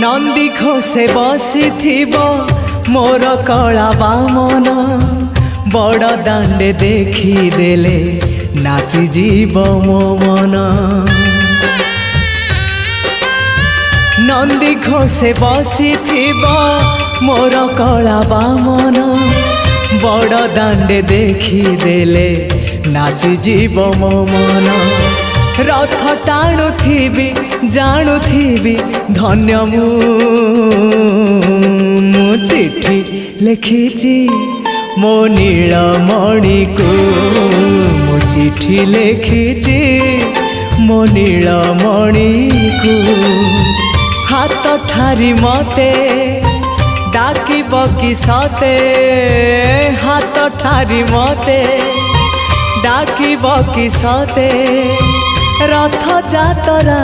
नंदी घोषे बसी मोर कला बामन बड़ दांडे देखी देले नाची जीव मो मन। नंदी घोषे बसी मोर कला बामन बड़ दांडे देखी देले नाची जीव मो मन। रथ टाणुथिबी जाणुथिबी धन्य मु चिट्ठी लिखिची मो नीलमणि को मु चिट्ठी लिखिची मो नीलमणि को। हाथ ठारी मते डाकिब कि सते हाथ ठारी मते डाकिब कि सते रथ जातरा।